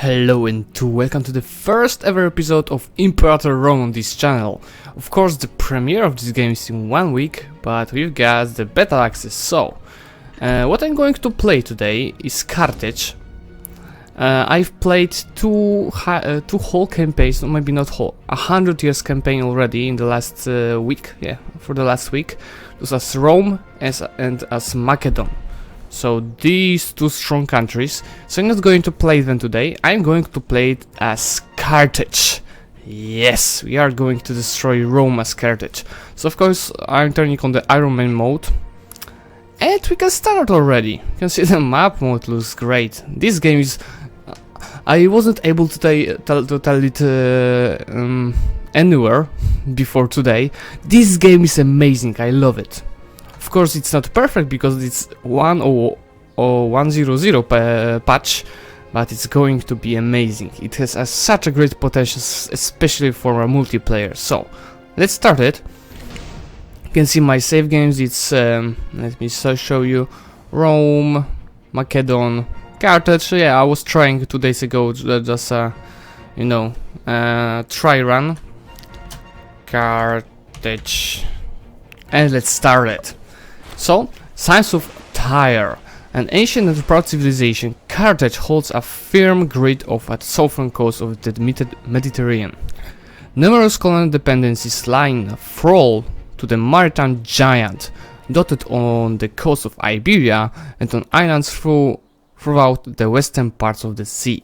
Hello and welcome to the first ever episode of Imperator Rome on this channel. Of course, the premiere of this game is in 1 week, but we've got the beta access, so what I'm going to play today is Carthage. I've played two whole campaigns, or maybe not whole, 100 years campaign already in the last week, for the last week. It was as Rome and as Macedon. So these two strong countries. So I'm not going to play them today, I'm going to play it as Carthage. Yes, we are going to destroy Rome as Carthage. So of course I'm turning on the Iron Man mode. And we can start already. You can see the map mode looks great. This game is... I wasn't able to tell it anywhere before today. This game is amazing, I love it. Of course it's not perfect because it's 1.0.100 patch, but it's going to be amazing. It has such a great potential, especially for a multiplayer. So let's start it. You can see my save games. It's let me show you: Rome, Macedon, Carthage. Yeah, I was trying 2 days ago just try run Carthage, and let's start it. So, signs of Tyre. An ancient and proud civilization, Carthage holds a firm grip of the southern coast of the Mediterranean. Numerous colonial dependencies lying thrall to the maritime giant, dotted on the coast of Iberia and on islands throughout the western parts of the sea.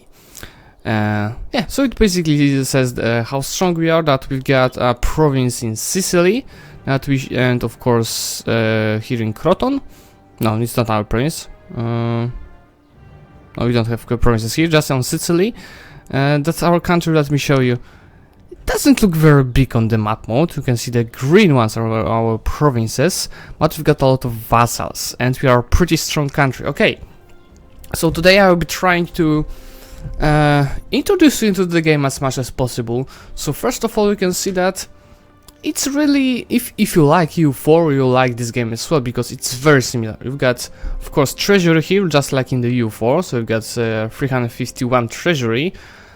So it basically says how strong we are, that we've got a province in Sicily, and of course here in Croton. No, it's not our province. No, we don't have provinces here, just on Sicily. That's our country. Let me show you. It doesn't look very big on the map mode. You can see the green ones are our provinces, but we've got a lot of vassals, and we are a pretty strong country. Okay, so today I will be trying to introduce you into the game as much as possible. So first of all, you can see that it's really, if you like EU4, you'll like this game as well, because it's very similar. You've got, of course, treasury here, just like in the EU4, so we've got 351 treasury.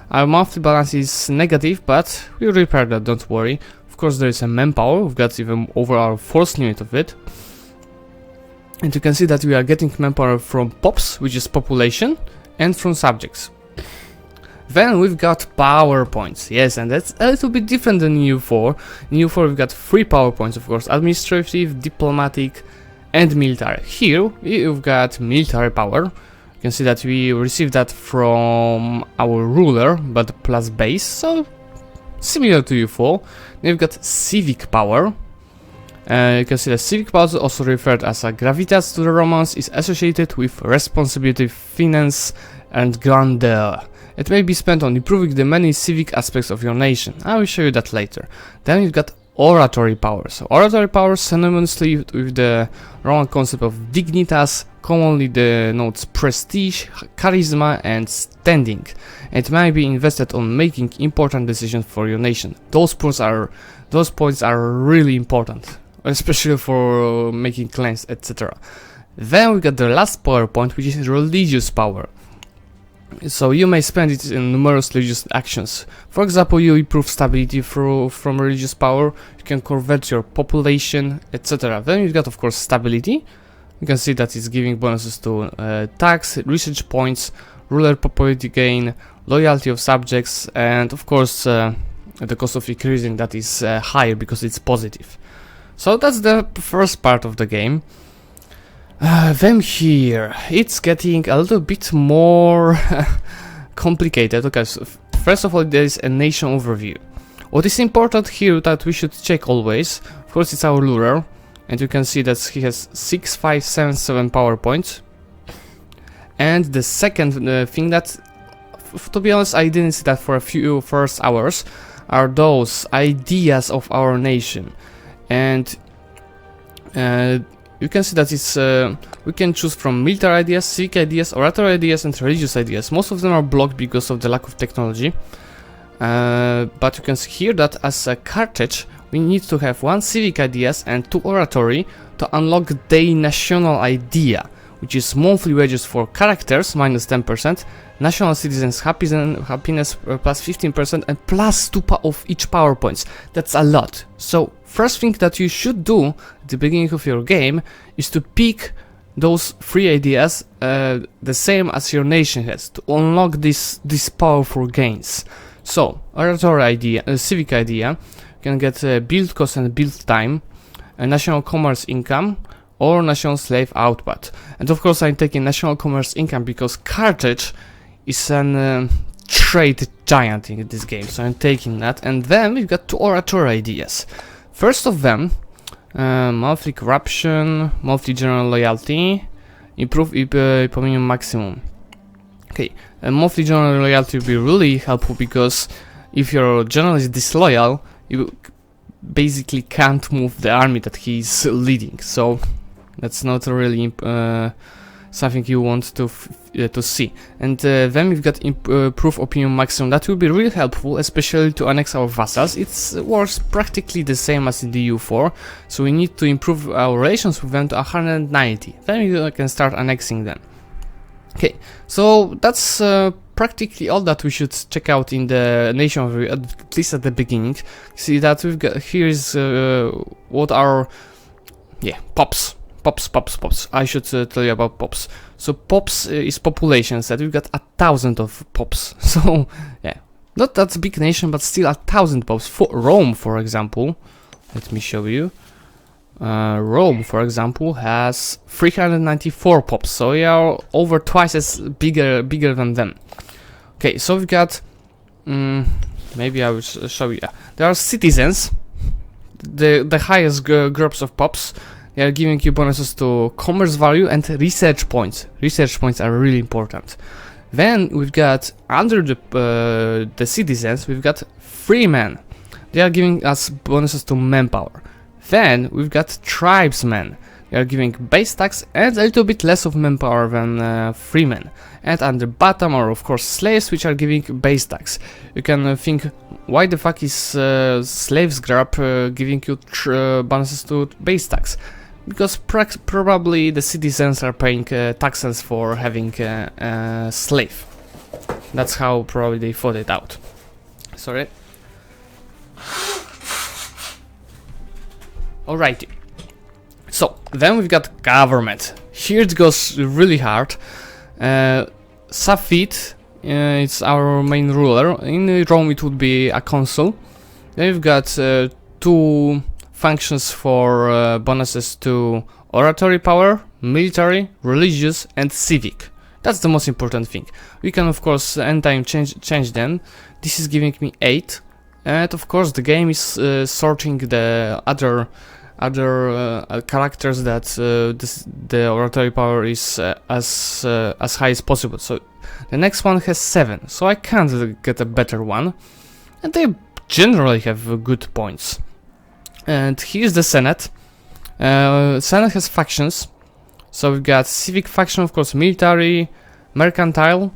Our monthly balance is negative, but we'll repair that, don't worry. Of course, there is a manpower, we've got even over our force limit of it. And you can see that we are getting manpower from POPs, which is population, and from subjects. Then we've got power points, yes, and that's a little bit different than EU4. In EU4 we've got 3 power points, of course: administrative, diplomatic, and military. Here we've got military power. You can see that we received that from our ruler, but plus base, so similar to EU4. Then we've got civic power. You can see that civic power, also referred as a gravitas to the Romans, is associated with responsibility, finance, and grandeur. It may be spent on improving the many civic aspects of your nation. I will show you that later. Then you've got oratory power. So oratory power, synonymously with the Roman concept of dignitas, commonly denotes prestige, charisma, and standing. It may be invested on making important decisions for your nation. Those points are really important, especially for making claims, etc. Then we got the last power point, which is religious power. So you may spend it in numerous religious actions. For example, you improve stability from religious power, you can convert your population, etc. Then you've got, of course, stability. You can see that it's giving bonuses to tax, research points, ruler popularity gain, loyalty of subjects, and of course the cost of increasing that is higher because it's positive. So that's the first part of the game. Then here, it's getting a little bit more complicated. Okay, so first of all, there is a nation overview. What is important here that we should check always, of course, it's our ruler, and you can see that he has 6577 power points. And the second thing that, to be honest, I didn't see that for a few first hours, are those ideas of our nation. And you can see that it's we can choose from military ideas, civic ideas, oratory ideas, and religious ideas. Most of them are blocked because of the lack of technology. But you can see here that as a Carthage, we need to have 1 civic ideas and 2 oratory to unlock the national idea, which is monthly wages for characters minus 10%, national citizens happiness plus 15%, and plus 2 of each power points. That's a lot. So first thing that you should do at the beginning of your game is to pick those 3 ideas the same as your nation has to unlock these powerful gains. So Oratory Idea, Civic Idea, you can get build cost and build time, national commerce income, or national slave output. And of course I'm taking national commerce income because Carthage is an trade giant in this game, so I'm taking that. And then we've got 2 Oratory Ideas. First of them, monthly corruption, monthly general loyalty, improve minimum maximum. Okay, monthly general loyalty will be really helpful because if your general is disloyal, you basically can't move the army that he's leading. So that's not really something you want to see. And then we've got improve opinion maximum. That will be really helpful, especially to annex our vassals. It works practically the same as in the EU4, so we need to improve our relations with them to 190. Then we can start annexing them. Okay, so that's practically all that we should check out in the nation overview, at least at the beginning. See that we've got here is what are pops. I should tell you about pops. So pops is population set. We've got 1,000 of pops. So yeah, not that big nation, but still 1,000 pops. For Rome, for example, let me show you. Rome, for example, has 394 pops. So we are over twice as bigger than them. Okay, so we've got. Maybe I will show you. There are citizens, the highest groups of pops. They are giving you bonuses to commerce value and research points. Research points are really important. Then we've got under the citizens, we've got freemen. They are giving us bonuses to manpower. Then we've got tribesmen. They are giving base tax and a little bit less of manpower than freemen. And under bottom are of course slaves, which are giving base tax. You can think, why the fuck is slaves grab giving you bonuses to base tax? Because probably the citizens are paying taxes for having a slave. That's how probably they thought it out. Sorry. Alrighty. So, then we've got government. Here it goes really hard. Safed, it's our main ruler. In Rome it would be a consul. Then we've got 2 functions for bonuses to oratory power, military, religious, and civic. That's the most important thing. We can of course anytime change them. This is giving me 8, and of course the game is sorting the other characters that the oratory power is as high as possible. So the next one has 7, so I can't get a better one, and they generally have good points. And here's the Senate. Senate has factions. So we've got civic faction, of course, military, mercantile,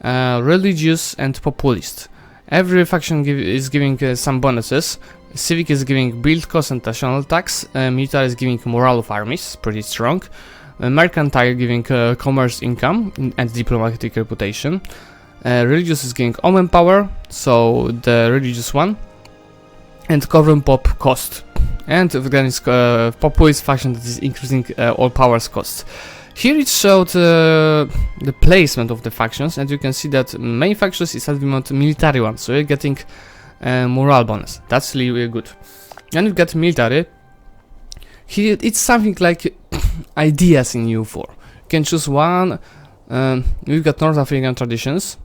religious, and populist. Every faction is giving some bonuses. Civic is giving build cost and national tax. Military is giving morale of armies, pretty strong. Mercantile giving commerce income and diplomatic reputation. Religious is giving omen power, so the religious one. And covering pop cost. And again it's populist faction that is increasing all powers cost. Here it showed the placement of the factions, and you can see that main factions is at the moment military one, so you're getting morale bonus. That's really good. And we've got military. Here it's something like ideas in EU4. You can choose one. We've got North African traditions,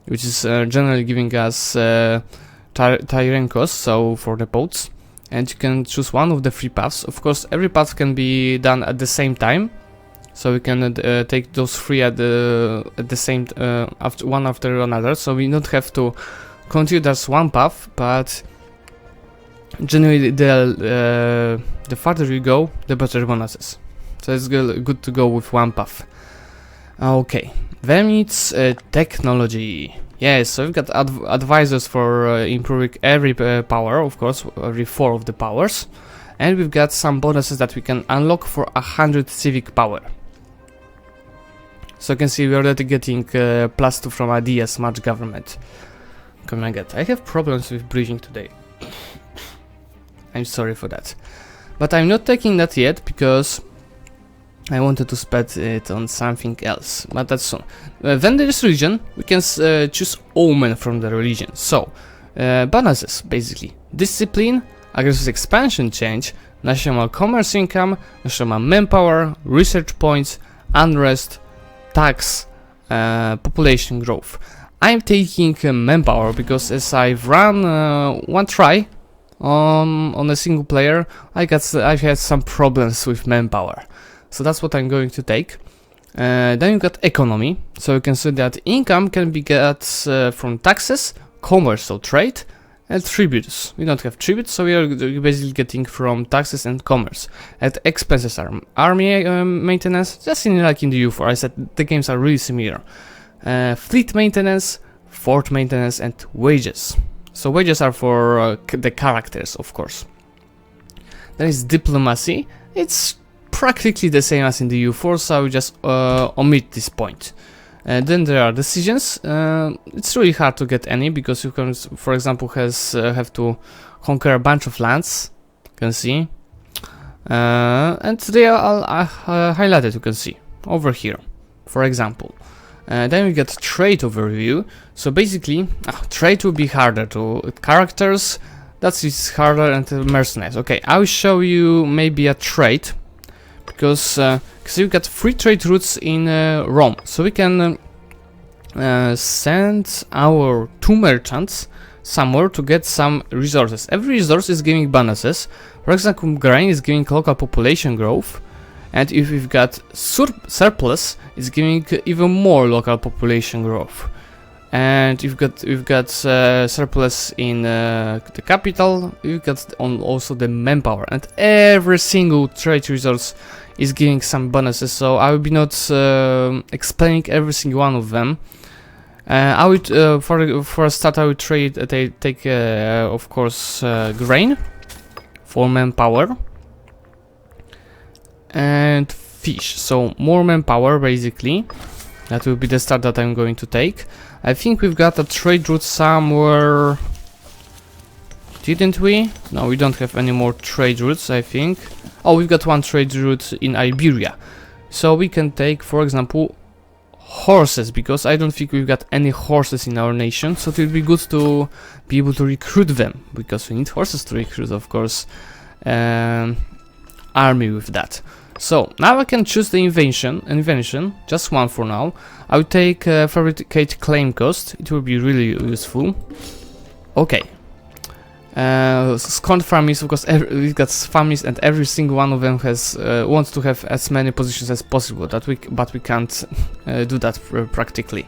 which is generally giving us Tyrenkos, so for the boats, and you can choose one of the 3 paths. Of course, every path can be done at the same time, so we can take those 3 at the same one after another. So we don't have to continue as one path, but generally the farther you go, the better bonuses. So it's good to go with one path. Okay, then it's technology. Yes, so we've got advisors for improving every power, of course, every 4 of the powers. And we've got some bonuses that we can unlock for 100 civic power. So you can see we're already getting +2 from Ideas, Smart Government. Come on, I have problems with breathing today. I'm sorry for that. But I'm not taking that yet because I wanted to spend it on something else. But that's soon. Then there is religion. We can choose Omen from the religion. So, bonuses basically. Discipline, aggressive expansion change, national commerce income, national manpower, research points, unrest, tax, population growth. I'm taking manpower because as I've run one try on a single player, I've had some problems with manpower. So that's what I'm going to take. Then you got economy. So you can see that income can be got from taxes, commerce, so trade, and tributes. We don't have tributes, so we are basically getting from taxes and commerce. And expenses are army maintenance, just like in the U4. I said the games are really similar. Fleet maintenance, fort maintenance, and wages. So wages are for the characters, of course. Then is diplomacy. It's practically the same as in the U4, so I will just omit this point. Then there are decisions. It's really hard to get any because you can, for example, have to conquer a bunch of lands. You can see, and they are all highlighted. You can see over here, for example. Then we get trade overview. So basically, trade will be harder to characters. That's harder, and mercenaries. Okay, I will show you maybe a trade because you got 3 trade routes in Rome. So we can send our 2 merchants somewhere to get some resources. Every resource is giving bonuses. For example, grain is giving local population growth. And if we've got surplus, it's giving even more local population growth. And we've got surplus in the capital. We've got also the manpower, and every single trade resource is giving some bonuses. So I will be not explaining every single one of them. I would for a start I would take of course grain for manpower. And fish, so more manpower basically. That will be the start that I'm going to take. I think we've got a trade route somewhere, didn't we? No, we don't have any more trade routes, I think. Oh, we've got one trade route in Iberia. So we can take, for example, horses, because I don't think we've got any horses in our nation. So it will be good to be able to recruit them, because we need horses to recruit, of course, army with that. So now I can choose the invention, just one for now. I will take fabricate claim cost. It will be really useful. Okay. Scond families, because we've got families, and every single one of them has wants to have as many positions as possible. But we can't do that practically.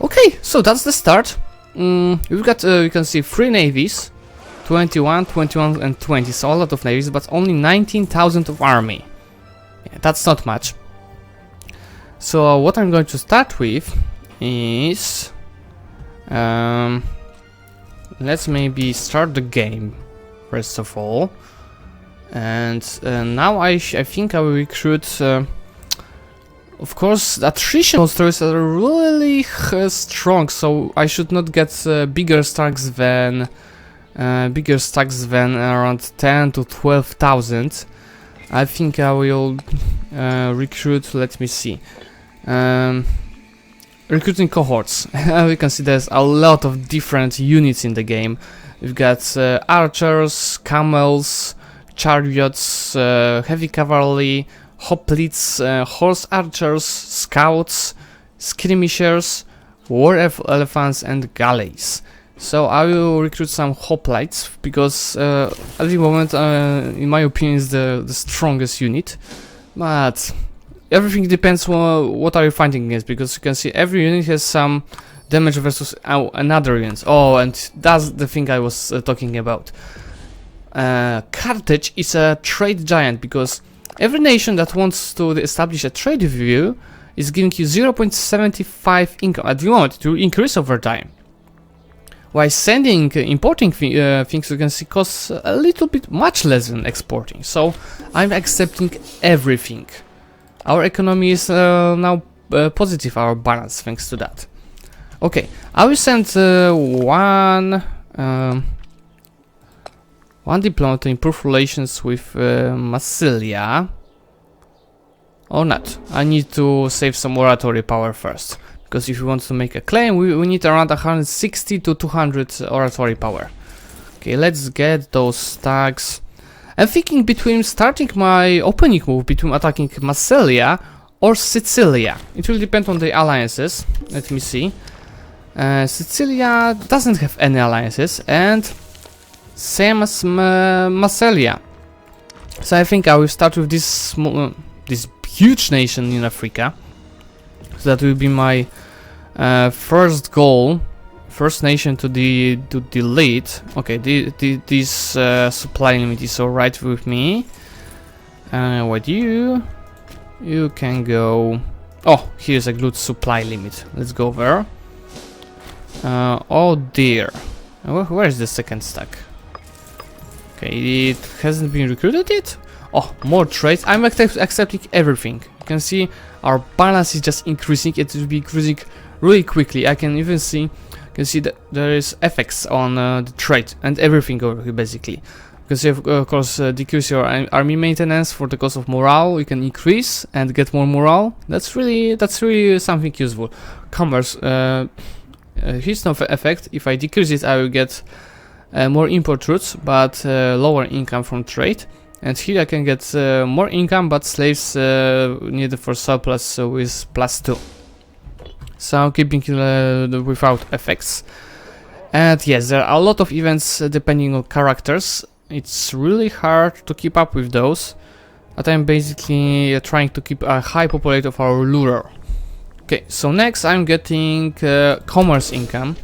Okay, so that's the start. We've got you can see 3 navies, 21, 21, and 20. So a lot of navies, but only 19,000 of army. Yeah, that's not much. So what I'm going to start with is let's maybe start the game first of all, and now I think I will recruit. Of course, attrition monsters are really strong, so I should not get bigger stacks than around 10 to 12,000. I think I will recruit. Let me see. Recruiting cohorts. We can see there's a lot of different units in the game. We've got archers, camels, chariots, heavy cavalry, hoplites, horse archers, scouts, skirmishers, war elephants, and galleys. So I will recruit some hoplites because at the moment, in my opinion, is the strongest unit. But everything depends on what are you fighting against, because you can see every unit has some damage versus another unit. Oh, and that's the thing I was talking about. Carthage is a trade giant, because every nation that wants to establish a trade with you is giving you 0.75 income. At the moment, it will increase over time. While importing things, you can see costs a little bit much less than exporting. So I'm accepting everything. Our economy is now positive our balance thanks to that. Okay, I will send one diplomat to improve relations with Massilia. Or not. I need to save some oratory power first. Because if we want to make a claim, we need around 160 to 200 oratory power. Okay, let's get those stacks. I'm thinking between starting my opening move between attacking Massilia or Sicilia. It will depend on the alliances. Let me see. Sicilia doesn't have any alliances, and same as Massilia. So I think I will start with this this huge nation in Africa. So that will be my first goal, first nation to delete. Okay, this supply limit is alright with me. What you can go. Oh, here's a good supply limit. Let's go there. Oh dear, where is the second stack? Okay, it hasn't been recruited yet. Oh, more trades. I'm accepting everything. You can see our balance is just increasing. It will be increasing really quickly. I can even see, that there is effects on the trade and everything over here basically. Because you have, of course, decrease your army maintenance for the cost of morale. You can increase and get more morale. That's really something useful. Commerce. Here's no effect. If I decrease it, I will get more import routes, but lower income from trade. And here I can get more income, but slaves needed for surplus with +2. So I'm keeping without effects. And yes, there are a lot of events depending on characters. It's really hard to keep up with those. But I'm basically trying to keep a high population of our lure. Okay, so next I'm getting commerce income.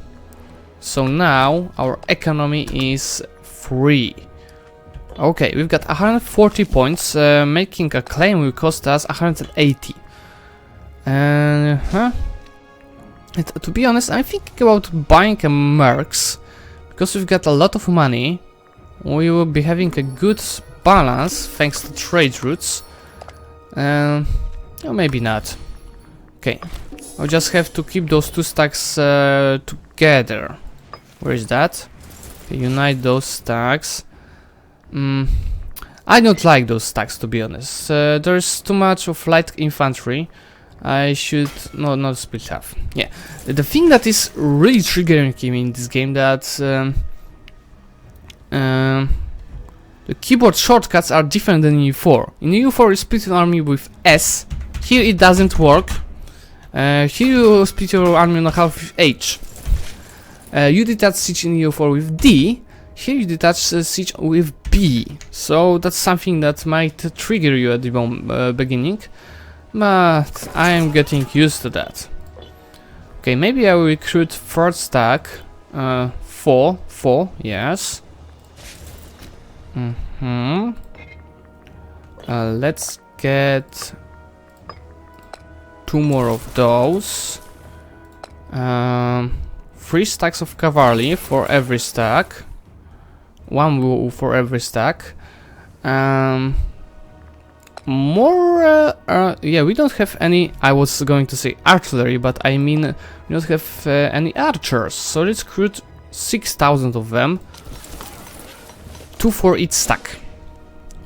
So now our economy is 3. Okay, we've got 140 points. Making a claim will cost us 180. To be honest, I'm thinking about buying a mercs. Because we've got a lot of money. We will be having a good balance thanks to trade routes. Or maybe not. Okay, I'll just have to keep those two stacks together. Where is that? Okay, unite those stacks. I don't like those stacks, to be honest. There's too much of light infantry. I should not split half. Yeah, the thing that is really triggering me in this game that the keyboard shortcuts are different than in EU4. In EU4 you split an army with S. Here it doesn't work. Here you split your army on a half with H. You detach siege in EU4 with D. Here you detach siege with B. So that's something that might trigger you at the beginning. But I am getting used to that. Okay, maybe I will recruit third stack. 4, yes. Let's get 2 more of those. 3 stacks of cavalry for every stack. 1 for every stack. Yeah, we don't have any. I was going to say artillery, but I mean we don't have any archers. So let's recruit 6,000 of them. 2 for each stack.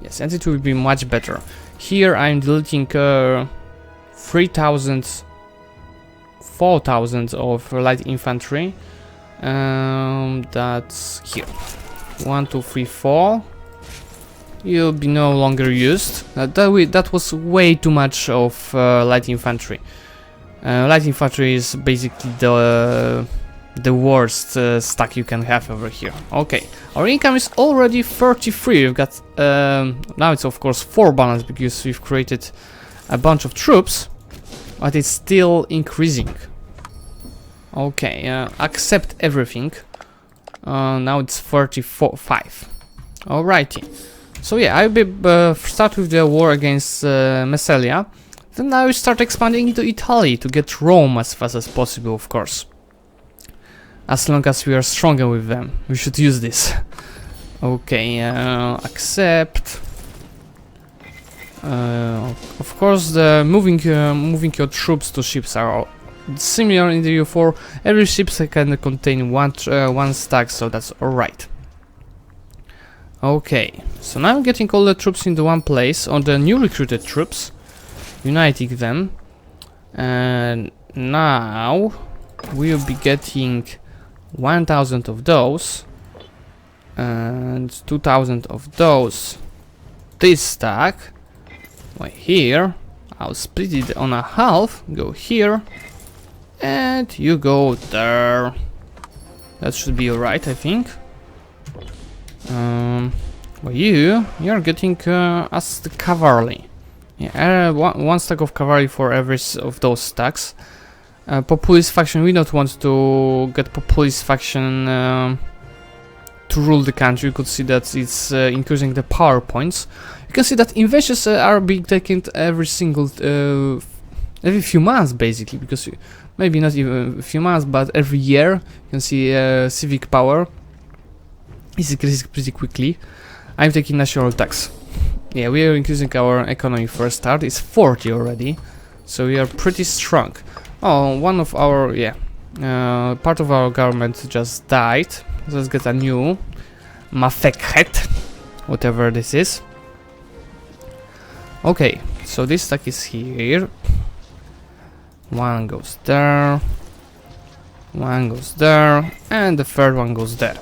Yes, and it will be much better. Here I'm deleting 3,000, 4,000 of light infantry. That's here. 1, 2, 3, 4. You'll be no longer used. That was way too much of light infantry. Light infantry is basically the worst stack you can have over here. Okay, our income is already 33. We've got now it's of course 4 balance because we've created a bunch of troops, but it's still increasing. Okay, accept everything. Now it's 35. Alrighty. So yeah, I will start with the war against Massilia. Then I will start expanding into Italy to get Rome as fast as possible, of course. As long as we are stronger with them, we should use this. Okay, accept. Of course, the moving your troops to ships are similar in the U4. Every ship can contain one stack, so that's alright. Okay, so now I'm getting all the troops into one place, on the new recruited troops, uniting them, and now we'll be getting 1000 of those and 2000 of those. This stack right here, I'll split it on a half, go here, and you go there. That should be alright, I think. Well, you're getting as the cavalry. Yeah, one stack of cavalry for every of those stacks. Populist faction, we don't want to get populist faction to rule the country. You could see that it's increasing the power points. You can see that invasions are being taken every few months, basically, because maybe not even a few months, but every year. You can see Civic Power is increasing pretty quickly. I'm taking national tax. Yeah, we are increasing our economy for a start. It's 40 already, so we are pretty strong. Oh, one of our, part of our government just died. So let's get a new Mafekhet, whatever this is. Okay, so this stack is here. One goes there, one goes there, and the third one goes there.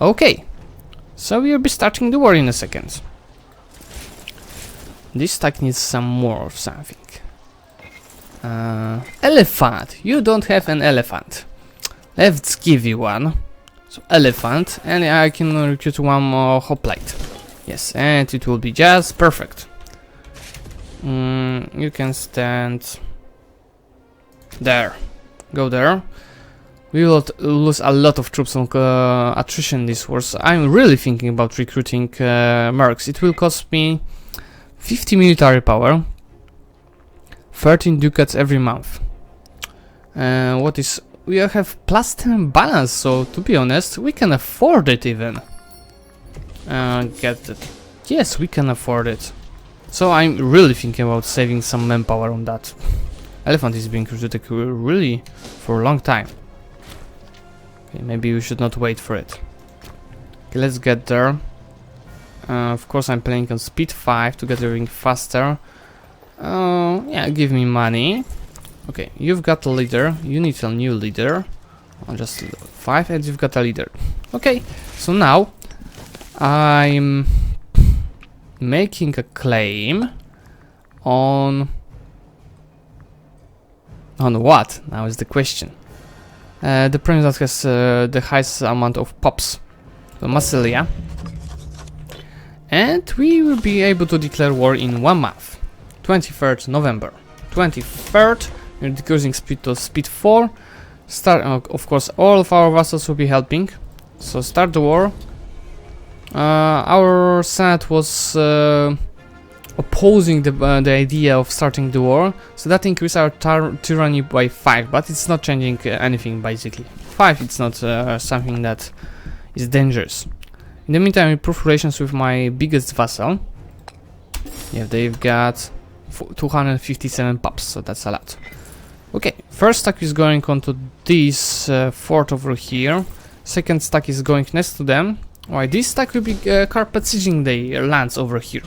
Okay, so we'll be starting the war in a second. This stack needs some more of something. Elephant. You don't have an elephant. Let's give you one. So elephant, and I can recruit one more hoplite. Yes, and it will be just perfect. You can stand there. Go there. We will lose a lot of troops on attrition this war. So I'm really thinking about recruiting mercs. It will cost me 50 military power, 13 ducats every month. What is... we have plus 10 balance, so to be honest, we can afford it even. Get it. Yes, we can afford it. So I'm really thinking about saving some manpower on that. Elephant is being recruited really for a long time. Okay, maybe we should not wait for it. Okay, let's get there. Of course, I'm playing on speed 5 to get everything faster. Yeah, give me money. Okay, you've got a leader. You need a new leader. Just 5, and you've got a leader. Okay, so now I'm making a claim on what? Now is the question. The province that has the highest amount of pops, so Massilia, and we will be able to declare war in 1 month. 23rd November. 23rd, we're decreasing speed to speed 4. Start. Of course, all of our vassals will be helping. So start the war. Our Senate was opposing the idea of starting the war, so that increased our tyranny by 5, but it's not changing anything basically. 5, it's not something that is dangerous. In the meantime, I improve relations with my biggest vassal. Yeah, they've got 257 pups, so that's a lot. Okay, first stack is going onto this fort over here. Second stack is going next to them. Why, this stack will be carpet sieging the lands over here.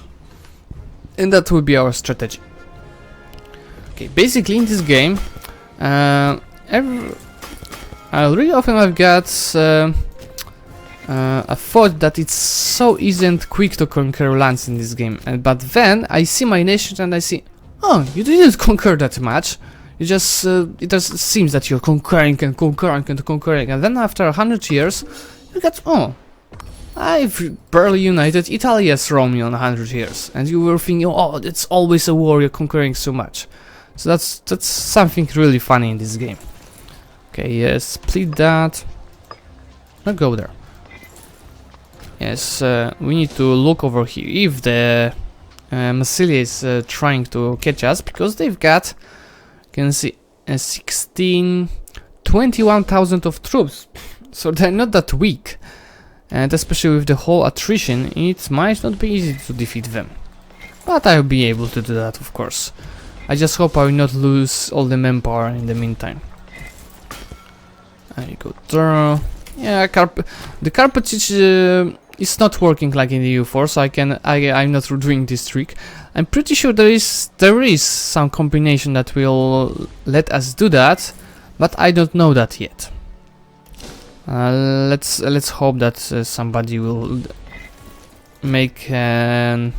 And that will be our strategy. Okay, basically in this game, really often I've got a thought that it's so easy and quick to conquer lands in this game. But then I see my nation and I see, oh, you didn't conquer that much. You just, it just seems that you're conquering and conquering and conquering. And then after 100 years, you get, oh, I've barely united Italy as Rome on 100 years, and you were thinking, oh, it's always a war, you're conquering so much. So that's something really funny in this game. Okay, yes, split that. I'll go there. Yes, we need to look over here if the Massilia is trying to catch us, because they've got, you can see, 21,000 of troops, so they're not that weak. And especially with the whole attrition, it might not be easy to defeat them. But I'll be able to do that, of course. I just hope I will not lose all the manpower in the meantime. There you go there. Yeah, the Carthage is not working like in the U4, so I'm not doing this trick. I'm pretty sure there is some combination that will let us do that, but I don't know that yet. Let's hope that somebody will make an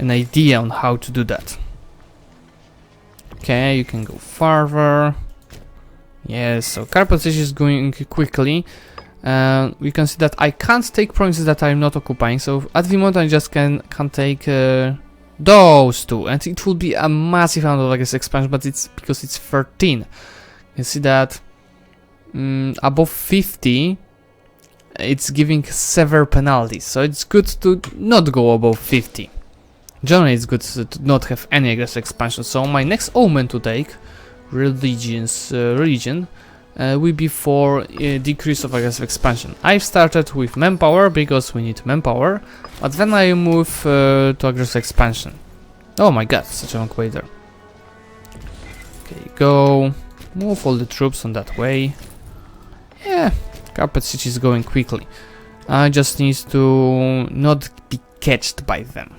idea on how to do that. Okay, you can go farther. Yes, so Carthage is going quickly. We can see that I can't take provinces that I'm not occupying, so at the moment I just can take those two, and it will be a massive amount of, I guess, expansion, but it's because it's 13. You can see that above 50 it's giving severe penalties, so it's good to not go above 50. Generally it's good to not have any aggressive expansion, so my next omen to take, religion, will be for decrease of aggressive expansion. I've started with manpower because we need manpower, but then I move to aggressive expansion. Oh my god, such a long way there. Okay, go move all the troops on that way. Yeah, Carthage is going quickly. I just need to not be catched by them.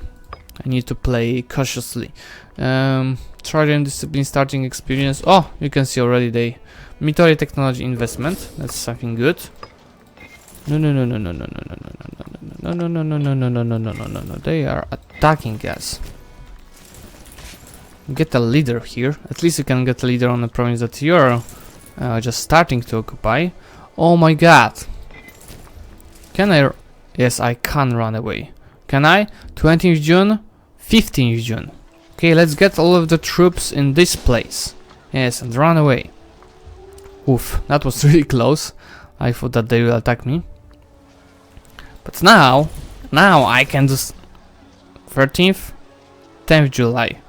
I need to play cautiously. Trident discipline starting experience. Oh, you can see already they military technology investment. That's something good. No. They are attacking us. Get a leader here. At least you can get a leader on the province that you're just starting to occupy. Oh my god. Can I? Yes, I can run away. Can I? 20th June, 15th June. Okay, let's get all of the troops in this place. Yes, and run away. Oof, that was really close. I thought that they will attack me. But now I can just 13th, 10th July.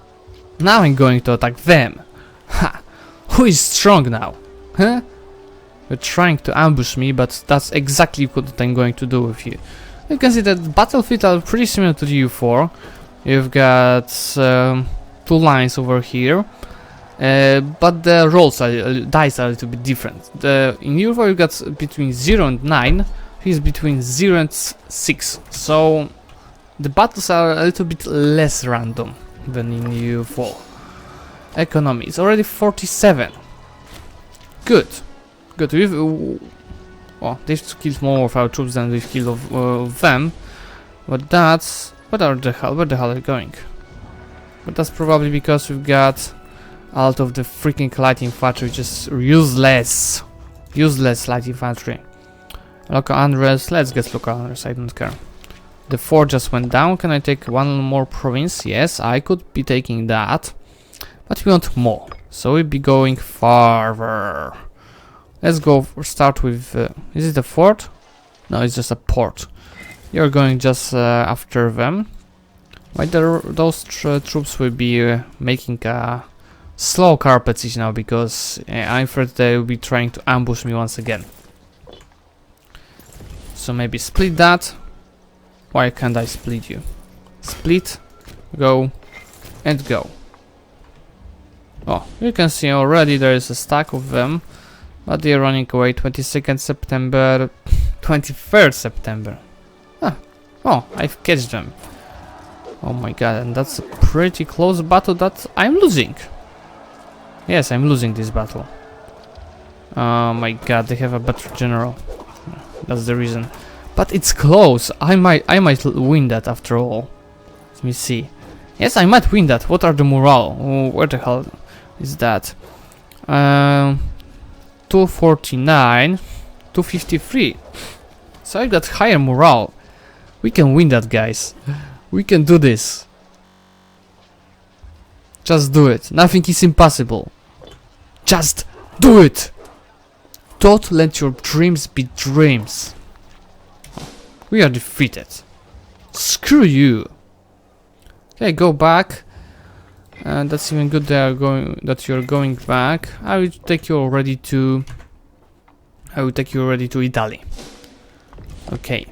Now I'm going to attack them. Ha! Who is strong now? Huh? You're trying to ambush me, but that's exactly what I'm going to do with you. You can see that battlefield are pretty similar to the U4. You've got 2 lines over here, but the rolls dice are a little bit different. In U4 you've got between 0 and 9, he's between 0 and 6, so the battles are a little bit less random than in U4. Economy is already 47. Good. We've they've killed more of our troops than we've killed of them, but that's where the hell are they going? But that's probably because we've got a lot of the freaking light infantry, which is useless light infantry. Local unrest, let's get local unrest, I don't care. The fort just went down. Can I take one more province? Yes, I could be taking that, but we want more, so we'll be going farther. Let's go start with, is it a fort? No, it's just a port. You're going just after them. Those troops will be making a slow Carthage now, because I'm afraid they will be trying to ambush me once again. So maybe split that. Why can't I split you? Split, go, and go. Oh, you can see already there is a stack of them. But they're running away. 22nd September, 23rd September. Ah, oh, I've catched them. Oh my god, and that's a pretty close battle that I'm losing. Yes, I'm losing this battle. Oh my god, they have a better general. That's the reason. But it's close. I might win that after all. Let me see. Yes, I might win that. What are the morale? Oh, where the hell is that? 249, 253. So I got higher morale. We can win that, guys. We can do this. Just do it. Nothing is impossible. Just do it. Don't let your dreams be dreams. We are defeated. Screw you. Okay, go back. And that's even good that you're going back. I will take you already to Italy. Okay.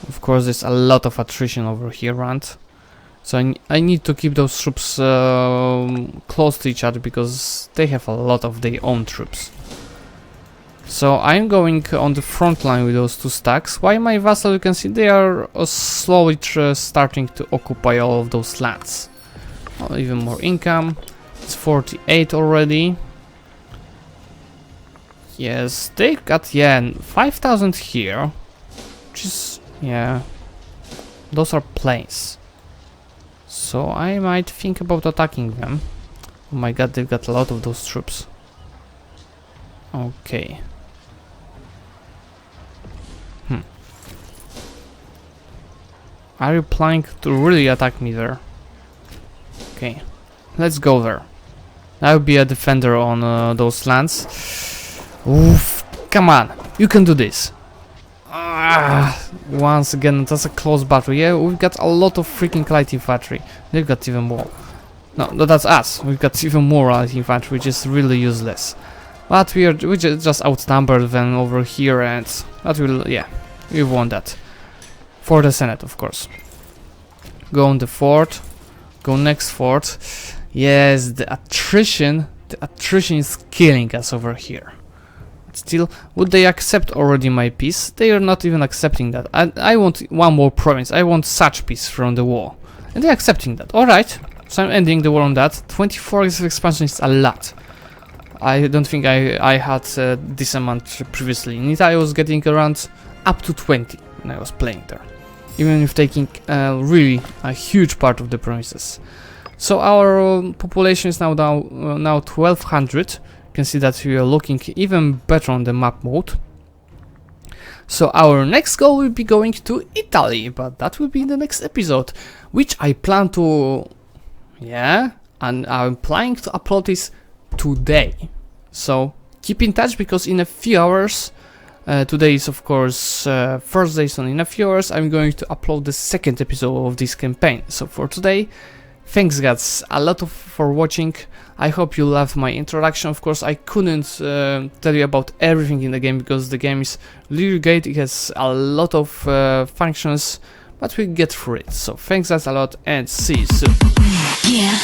Of course, there's a lot of attrition over here, Rand. So I need to keep those troops close to each other because they have a lot of their own troops. So I'm going on the front line with those 2 stacks. While my vassal, you can see they are slowly starting to occupy all of those lands. Oh, even more income. It's 48 already. Yes, they got 5,000 here. Which is, yeah, those are plains. So I might think about attacking them. Oh my god, they've got a lot of those troops. Okay. Are you planning to really attack me there? Okay, let's go there. I'll be a defender on those lands. Oof, come on, you can do this. Once again, that's a close battle. Yeah, we've got a lot of freaking light infantry. They've got even more. No, that's us. We've got even more light infantry, which is really useless. But we're just outnumbered than over here, and that will, yeah, we won that. For the Senate, of course. Go on the fort. Go next fort. Yes, the attrition is killing us over here. Still, would they accept already my peace? They are not even accepting that. I want one more province. I want such peace from the war. And they're accepting that. Alright, so I'm ending the war on that. 24 expansion is a lot. I don't think I had this amount previously. In Italy I was getting around up to 20 when I was playing there. Even if taking really a huge part of the provinces. So our population is now 1200. You can see that we are looking even better on the map mode. So our next goal will be going to Italy, but that will be in the next episode, which I plan to, yeah, and I'm planning to upload this today. So keep in touch, because in a few hours, today is of course Thursday, so in a few hours I'm going to upload the second episode of this campaign. So for today, thanks guys a lot for watching. I hope you loved my introduction. Of course I couldn't tell you about everything in the game, because the game is really great. It has a lot of functions, but we get through it. So thanks guys a lot, and see you soon. Yeah.